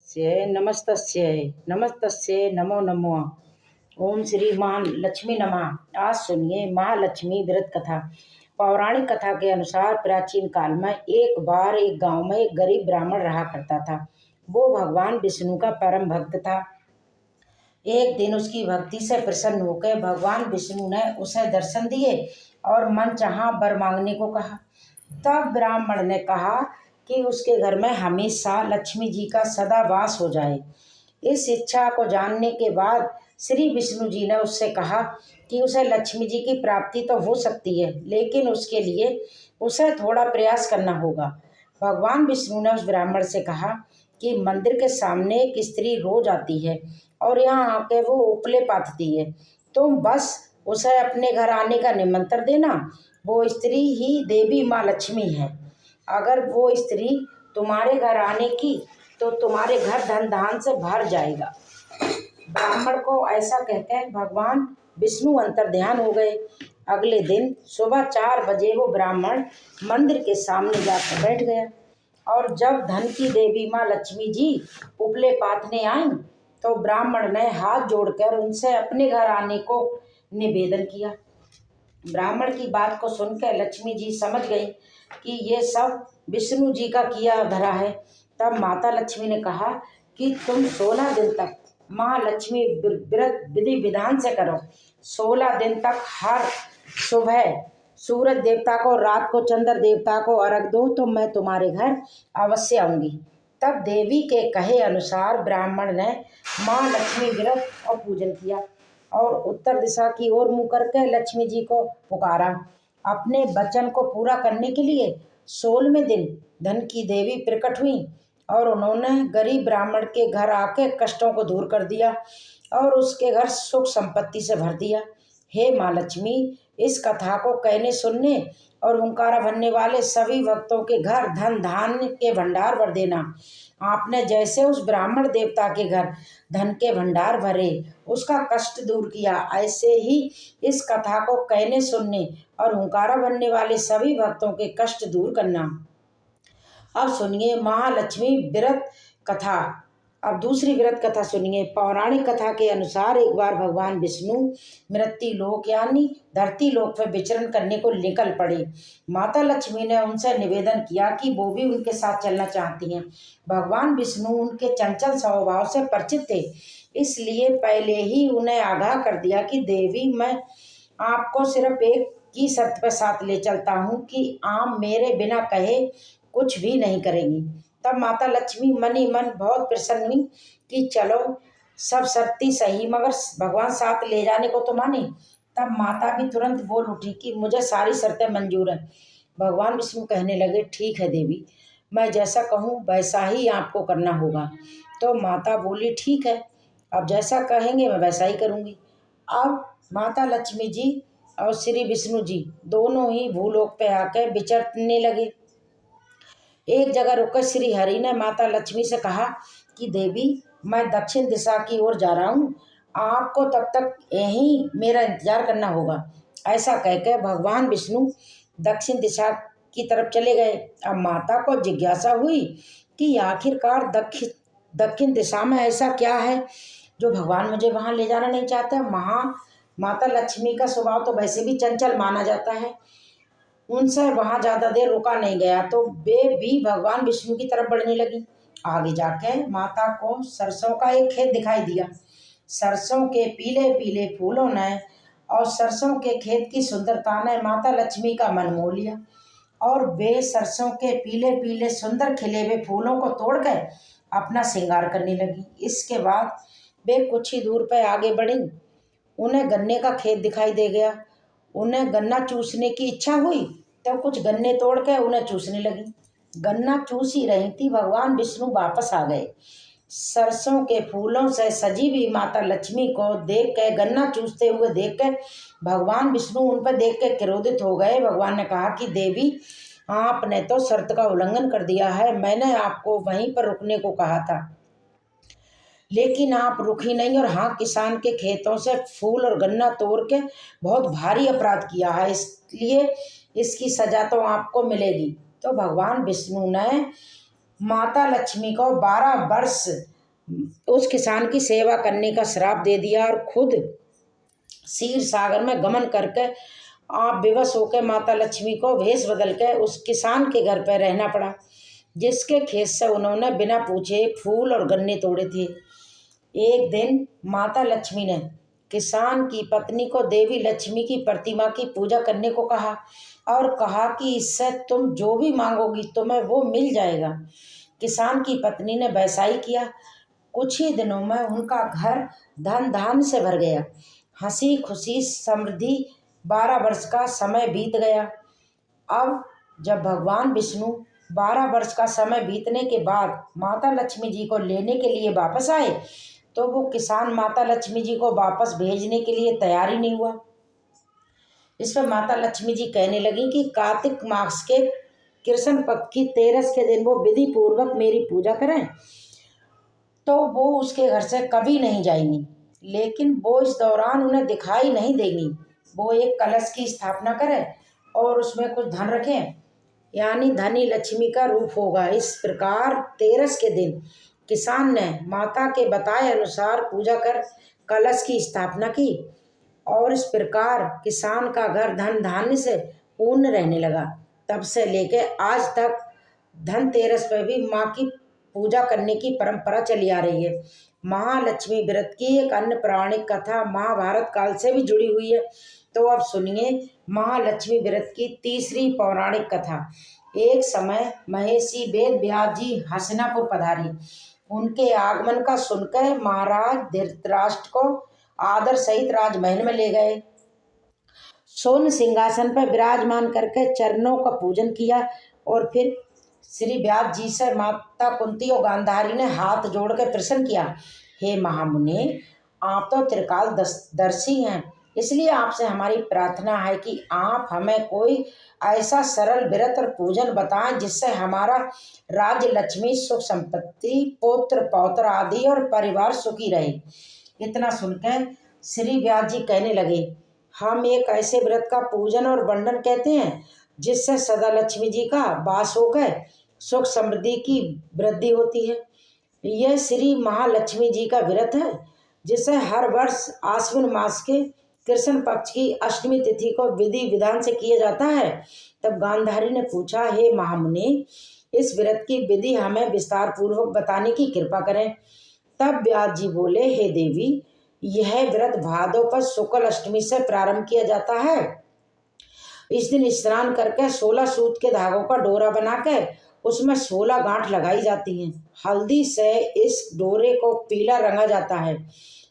नमस्तस्य नमस्तस्य नमो नमः। ओम श्री महालक्ष्मी नमः। आज सुनिए महालक्ष्मी व्रत कथा। पौराणिक कथा के अनुसार प्राचीन काल में एक बार एक गांव में एक गरीब ब्राह्मण रहा करता था। वो भगवान विष्णु का परम भक्त था। एक दिन उसकी भक्ति से प्रसन्न होकर भगवान विष्णु ने उसे दर्शन दिए और मन चाहा वर मांगने को कहा। तब ब्राह्मण ने कहा कि उसके घर में हमेशा लक्ष्मी जी का सदा वास हो जाए। इस इच्छा को जानने के बाद श्री विष्णु जी ने उससे कहा कि उसे लक्ष्मी जी की प्राप्ति तो हो सकती है, लेकिन उसके लिए उसे थोड़ा प्रयास करना होगा। भगवान विष्णु ने उस ब्राह्मण से कहा कि मंदिर के सामने एक स्त्री रोज आती है और यहाँ आके वो उपले पाथती है। तुम बस उसे अपने घर आने का निमंत्रण देना। वो स्त्री ही देवी माँ लक्ष्मी है। अगर वो स्त्री तुम्हारे घर आने की तो तुम्हारे घर धन धान से भर जाएगा। ब्राह्मण को ऐसा कहकर भगवान विष्णु अंतर्ध्यान हो गए। अगले दिन सुबह 4 बजे वो ब्राह्मण मंदिर के सामने जाकर बैठ गया और जब धन की देवी माँ लक्ष्मी जी उपले पाथने आई तो ब्राह्मण ने हाथ जोड़कर उनसे अपने घर आने को निवेदन किया। ब्राह्मण की बात को सुनकर लक्ष्मी जी समझ गई कि ये सब विष्णु जी का किया धरा है। तब माता लक्ष्मी ने कहा कि तुम 16 दिन तक महालक्ष्मी व्रत विधि विधान से करो। 16 दिन तक हर सुबह सूरज देवता को, रात को चंद्र देवता को अर्घ दो तो मैं तुम्हारे घर अवश्य आऊंगी। तब देवी के कहे अनुसार ब्राह्मण ने माँ लक्ष्मी व्रत और पूजन किया और उत्तर दिशा की ओर मुँह करके लक्ष्मी जी को पुकारा। अपने वचन को पूरा करने के लिए 16वें दिन धन की देवी प्रकट हुई और उन्होंने गरीब ब्राह्मण के घर आके कष्टों को दूर कर दिया और उसके घर सुख संपत्ति से भर दिया। हे माँ लक्ष्मी, इस कथा को कहने सुनने और हुंकारा भरने वाले सभी भक्तों के घर धन धान्य के भंडार भर देना। आपने जैसे उस ब्राह्मण देवता के घर धन के भंडार भरे, उसका कष्ट दूर किया, ऐसे ही इस कथा को कहने सुनने और हुंकारा भरने वाले सभी भक्तों के कष्ट दूर करना। अब सुनिए महालक्ष्मी व्रत कथा। अब दूसरी व्रत कथा सुनिए। पौराणिक कथा के अनुसार एक बार भगवान विष्णु मृत्यु लोक यानी धरती लोक पर विचरण करने को निकल पड़े। माता लक्ष्मी ने उनसे निवेदन किया कि वो भी उनके साथ चलना चाहती हैं। भगवान विष्णु उनके चंचल स्वभाव से परिचित थे, इसलिए पहले ही उन्हें आगाह कर दिया कि देवी, मैं आपको सिर्फ एक की शर्त पर साथ ले चलता हूँ कि आप मेरे बिना कहे कुछ भी नहीं करेंगी। तब माता लक्ष्मी मन ही मन बहुत प्रसन्न हुई कि चलो सब शर्तें सही, मगर भगवान साथ ले जाने को तो माने। तब माता भी तुरंत बोल उठी कि मुझे सारी शर्तें मंजूर हैं। भगवान विष्णु कहने लगे, ठीक है देवी, मैं जैसा कहूँ वैसा ही आपको करना होगा। तो माता बोली, ठीक है, अब जैसा कहेंगे मैं वैसा ही करूँगी। अब माता लक्ष्मी जी और श्री विष्णु जी दोनों ही भूलोक पे आकर विचरने लगे। एक जगह रुककर श्री हरि ने माता लक्ष्मी से कहा कि देवी, मैं दक्षिण दिशा की ओर जा रहा हूँ, आपको तब तक यहीं मेरा इंतजार करना होगा। ऐसा कहकर भगवान विष्णु दक्षिण दिशा की तरफ चले गए। अब माता को जिज्ञासा हुई कि आखिरकार दक्षिण दिशा में ऐसा क्या है जो भगवान मुझे वहाँ ले जाना नहीं चाहते। माता लक्ष्मी का स्वभाव तो वैसे भी चंचल माना जाता है, उनसे वहाँ ज़्यादा देर रुका नहीं गया तो वे भी भगवान विष्णु की तरफ बढ़ने लगी। आगे जाके माता को सरसों का एक खेत दिखाई दिया। सरसों के पीले पीले फूलों ने और सरसों के खेत की सुंदरता ने माता लक्ष्मी का मन मोह लिया और वे सरसों के पीले पीले सुंदर खिले हुए फूलों को तोड़कर अपना श्रृंगार करने लगी। इसके बाद वे कुछ ही दूर पर आगे बढ़ी। उन्हें गन्ने का खेत दिखाई दे गया। उन्हें गन्ना चूसने की इच्छा हुई तो कुछ गन्ने तोड़ के उन्हें चूसने लगी। गन्ना चूस ही रही थी, भगवान विष्णु वापस आ गए। सरसों के फूलों से सजी हुई माता लक्ष्मी को देख के, गन्ना चूसते हुए देख के भगवान विष्णु उन पर देख के क्रोधित हो गए। भगवान ने कहा कि देवी, आपने तो शर्त का उल्लंघन कर दिया है। मैंने आपको वहीं पर रुकने को कहा था, लेकिन आप रुकी नहीं और हाँ, किसान के खेतों से फूल और गन्ना तोड़ के बहुत भारी अपराध किया है, इसलिए इसकी सजा तो आपको मिलेगी। तो भगवान विष्णु ने माता लक्ष्मी को 12 वर्ष उस किसान की सेवा करने का श्राप दे दिया और खुद क्षीर सागर में गमन करके आप विवश होकर माता लक्ष्मी को भेष बदल के उस किसान के घर पर रहना पड़ा, जिसके खेत से उन्होंने बिना पूछे फूल और गन्ने तोड़े थे। एक दिन माता लक्ष्मी ने किसान की पत्नी को देवी लक्ष्मी की प्रतिमा की पूजा करने को कहा और कहा कि इससे तुम जो भी मांगोगी तुम्हें वो मिल जाएगा। किसान की पत्नी ने वैसा ही किया। कुछ ही दिनों में उनका घर धन धान्य से भर गया। हंसी खुशी समृद्धि 12 वर्ष का समय बीत गया। अब जब भगवान विष्णु 12 वर्ष का समय बीतने के बाद माता लक्ष्मी जी को लेने के लिए वापस आए तो वो किसान माता लक्ष्मी जी को वापस भेजने के लिए तैयार ही नहीं हुआ। इस पर माता लक्ष्मी जी कहने लगी कि कार्तिक मास के कृष्ण पक्ष की 13 के दिन वो विधि पूर्वक मेरी पूजा करें तो वो उसके घर से कभी नहीं जाएंगी, लेकिन वो इस दौरान उन्हें दिखाई नहीं देंगी। वो एक कलश की स्थापना करें और उसमें कुछ धन रखें, यानी धनी लक्ष्मी का रूप होगा। इस प्रकार 13 के दिन किसान ने माता के बताए अनुसार पूजा कर कलश की स्थापना की और इस प्रकार किसान का घर धन धान्य से पूर्ण रहने लगा। तब से लेकर आज तक धनतेरस पर भी माँ की पूजा करने की परंपरा चली आ रही है। महालक्ष्मी व्रत की एक अन्य पौराणिक कथा महाभारत काल से भी जुड़ी हुई है। तो अब सुनिए महालक्ष्मी व्रत की तीसरी पौराणिक कथा। एक समय महेशी वेद व्यास जी हस्तिनापुर पधारी। उनके आगमन का सुनकर महाराज धृतराष्ट्र को आदर सहित राजमहल में ले गए। स्वर्ण सिंहासन पर विराजमान करके चरणों का पूजन किया और फिर श्री व्यास जी से माता कुंती और गांधारी ने हाथ जोड़ कर प्रश्न किया, हे महामुनि, आप तो त्रिकाल दर्शी हैं, इसलिए आपसे हमारी प्रार्थना है कि आप हमें कोई ऐसा सरल व्रत और पूजन बताएं जिससे हमारा राज्य लक्ष्मी सुख संपत्ति पुत्र पौत्र आदि और परिवार सुखी रहे। इतना सुनकर श्री व्यास जी कहने लगे, हम एक ऐसे व्रत का पूजन और वर्णन कहते हैं जिससे सदा लक्ष्मी जी का वास होकर सुख समृद्धि की वृद्धि होती है। यह श्री महालक्ष्मी जी का व्रत है जिसे हर वर्ष आश्विन मास के कृष्ण पक्ष की अष्टमी तिथि को विधि विधान से किया जाता है। तब गांधारी ने पूछा, हे महामुनि, इस व्रत की विधि हमें विस्तार पूर्वक बताने की कृपा करें। तब व्यास जी बोले, हे देवी, यह व्रत भादव पर शुक्ल अष्टमी से प्रारंभ किया जाता है। इस दिन स्नान करके 16 सूत के धागों का डोरा बनाकर उसमें 16 गांठ लगाई जाती हैं। हल्दी से इस डोरे को पीला रंगा जाता है।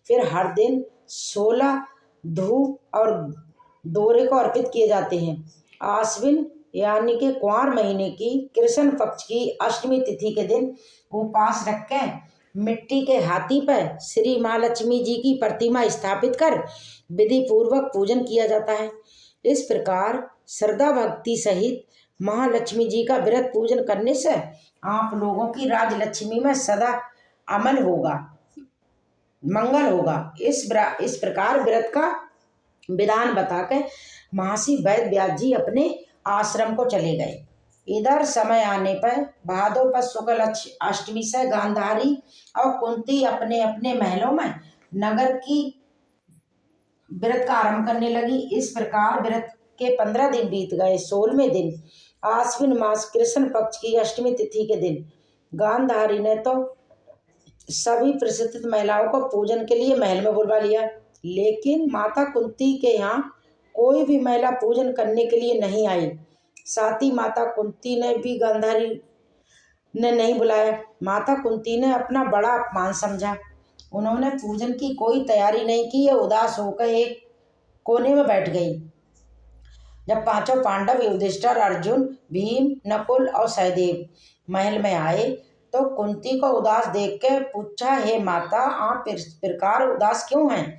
फिर हर दिन 16 धूप और डोरे को अर्पित किए जाते हैं। आश्विन यानी कि कुंवार महीने की कृष्ण पक्ष की अष्टमी तिथि के दिन उपवास रख के मिट्टी के हाथी पर श्री महालक्ष्मी जी की प्रतिमा स्थापित कर विधि पूर्वक पूजन किया जाता है। इस प्रकार श्रद्धा भक्ति सहित महालक्ष्मी जी का व्रत पूजन करने से आप लोगों की राजलक्ष्मी में सदा अमन होगा, मंगल होगा। इस प्रकार व्रत का विधान बताकर महर्षि वेद व्यास जी अपने आश्रम को चले गए। इधर समय आने पर भादव पर शुक्ल अष्टमी से गांधारी और कुंती अपने अपने महलों में नगर की व्रत का आरंभ करने लगी। इस प्रकार व्रत के 15 दिन बीत गए। 16वें दिन आश्विन मास कृष्ण पक्ष की अष्टमी तिथि के दिन गांधारी ने तो सभी प्रसिद्ध महिलाओं को पूजन के लिए महल में बुलवा लिया, लेकिन माता कुंती के यहाँ कोई भी महिला पूजन करने के लिए नहीं आई। साथ ही माता कुंती ने भी गांधारी ने नहीं बुलाया। माता कुंती ने अपना बड़ा अपमान समझा। उन्होंने पूजन की कोई तैयारी नहीं की। यह उदास होकर एक कोने में बैठ गई। जब पांचों पांडव युधिष्ठिर, अर्जुन, भीम, नकुल और सहदेव महल में आए तो कुंती को उदास देख के पूछा, हे माता, आप इस प्रकार उदास क्यों हैं?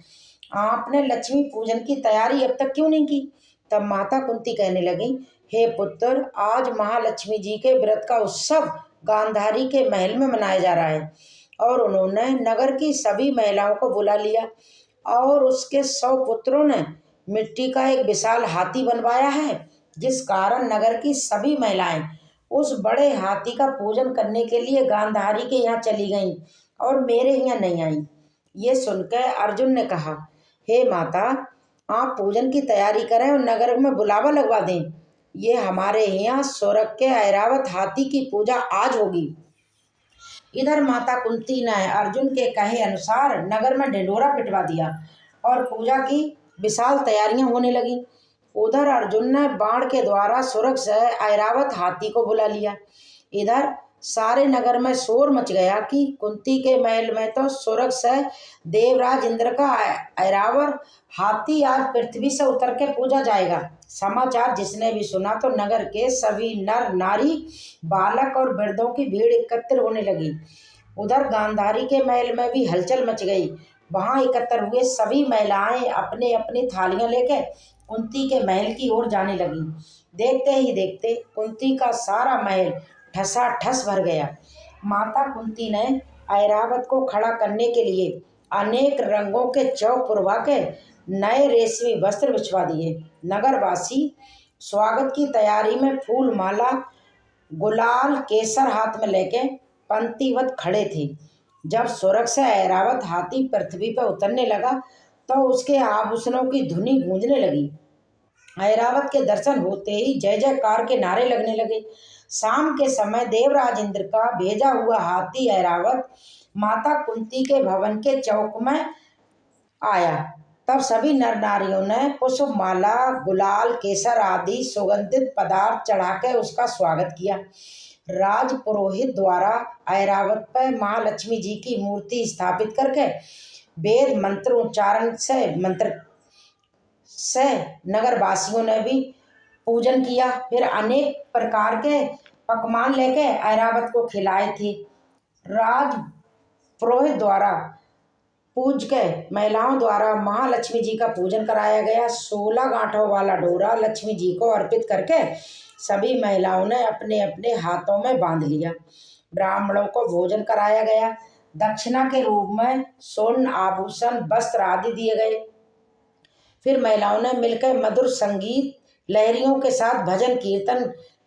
आपने लक्ष्मी पूजन की तैयारी अब तक क्यों नहीं की? तब माता कुंती कहने लगी, हे पुत्र, आज महालक्ष्मी जी के व्रत का उत्सव गांधारी के महल में मनाया जा रहा है और उन्होंने नगर की सभी महिलाओं को बुला लिया और उसके 100 पुत्रों ने मिट्टी का एक विशाल हाथी बनवाया है, जिस कारण नगर की सभी महिलाएं उस बड़े हाथी का पूजन करने के लिए गांधारी के यहाँ चली गईं और मेरे यहाँ नहीं आई। ये सुनकर अर्जुन ने कहा, हे माता, आप पूजन की तैयारी करें और नगर में बुलावा लगवा दें। ये हमारे यहाँ स्वर्ग के ऐरावत हाथी की पूजा आज होगी। इधर माता कुंती ने अर्जुन के कहे अनुसार नगर में ढिंढोरा पिटवा दिया और पूजा की विशाल तैयारियां होने लगी। उधर अर्जुन ने बाण के द्वारा स्वर्ग से ऐरावत हाथी को बुला लिया। इधर सारे नगर में शोर मच गया कि कुंती के महल में तो स्वर्ग से देवराज इंद्र का ऐरावत हाथी आज पृथ्वी से उतर के पूजा जाएगा। समाचार जिसने भी सुना तो नगर के सभी नर नारी, बालक और वृद्धों की भीड़ एकत्र होने लगी। उधर गांधारी के महल में भी हलचल मच गई। वहां एकत्र हुए सभी महिलाएं अपने अपनी थालियां लेकर कुंती के महल की ओर जाने लगी। देखते ही देखते कुंती का सारा महल ठसाठस भर गया। माता कुंती ने ऐरावत को खड़ा करने के लिए अनेक रंगों के चौक पुरवा के नए रेशमी वस्त्र बिछवा दिए। नगरवासी स्वागत की तैयारी में फूल माला, गुलाल, केसर हाथ में लेके पंक्तिवत खड़े थे। जब स्वर्ग से ऐरावत हाथी पृथ्वी पर उतरने लगा तो उसके आभूषणों की धुनी गूंजने लगी। ऐरावत के दर्शन होते ही जय जयकार के नारे लगने लगे। शाम के समय देवराज इंद्र का भेजा हुआ हाथी ऐरावत माता कुंती के भवन के चौक में आया। तब सभी नर नारियों ने पुष्प माला, गुलाल, केसर आदि सुगंधित पदार्थ चढ़ाकर उसका स्वागत किया। राज पुरोहित द्वारा ऐरावत पर महालक्ष्मी जी की मूर्ति स्थापित करके वेद मंत्रोच्चारण से नगरवासियों ने भी पूजन किया। फिर अनेक प्रकार के पकवान लेके ऐरावत को खिलाए थे। राज पुरोहित द्वारा पूज के महिलाओं द्वारा महालक्ष्मी जी का पूजन कराया गया। 16 गांठों वाला डोरा लक्ष्मी जी को अर्पित करके सभी महिलाओं ने अपने अपने हाथों में बांध लिया। ब्राह्मणों को भोजन कराया गया। दक्षिणा के रूप में स्वर्ण आभूषण, वस्त्र आदि दिए गए। फिर महिलाओं ने मिलकर मधुर संगीत लहरियों के साथ भजन कीर्तन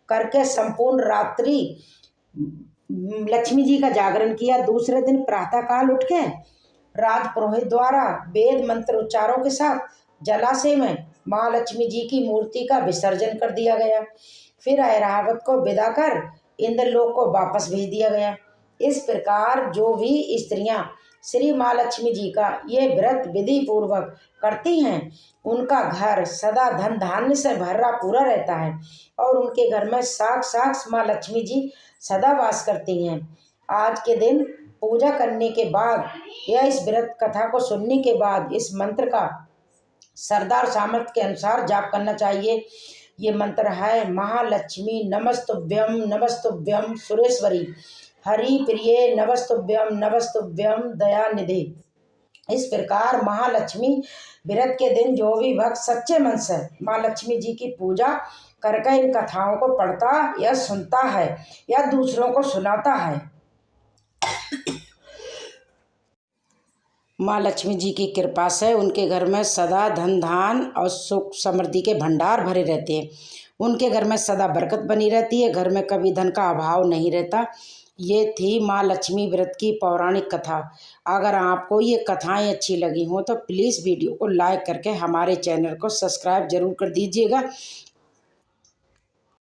करके संपूर्ण रात्रि लक्ष्मी जी का जागरण किया। दूसरे दिन प्रातःकाल उठ के राजपुरोहित द्वारा वेद मंत्र उच्चारों के साथ जलाशय में महालक्ष्मी जी की मूर्ति का विसर्जन कर दिया गया। फिर ऐरावत को विदा कर इंद्रलोक को वापस भेज दिया गया। इस प्रकार जो भी स्त्रियां श्री महालक्ष्मी जी का ये व्रत विधि पूर्वक करती हैं उनका घर सदा धन धान्य से भरा पूरा रहता है और उनके घर में साक्षात माँ लक्ष्मी जी सदा वास करती हैं। आज के दिन पूजा करने के बाद या इस व्रत कथा को सुनने के बाद इस मंत्र का श्रद्धा और सामर्थ्य के अनुसार जाप करना चाहिए। ये मंत्र है, महालक्ष्मी नमस्तुभ्यम नमस्तुभ्यम सुरेश्वरी, हरि प्रिये नमस्तुभ्यम नमस्तुभ्यम दयानिधि। इस प्रकार महालक्ष्मी व्रत के दिन जो भी भक्त सच्चे मन से माँ लक्ष्मी जी की पूजा करके इन कथाओं को पढ़ता या सुनता है या दूसरों को सुनाता है, माँ लक्ष्मी जी की कृपा से उनके घर में सदा धन धान और सुख समृद्धि के भंडार भरे रहते हैं। उनके घर में सदा बरकत बनी रहती है, घर में कभी धन का अभाव नहीं रहता। ये थी माँ लक्ष्मी व्रत की पौराणिक कथा। अगर आपको ये कथाएं अच्छी लगी हों तो प्लीज़ वीडियो को लाइक करके हमारे चैनल को सब्सक्राइब जरूर कर दीजिएगा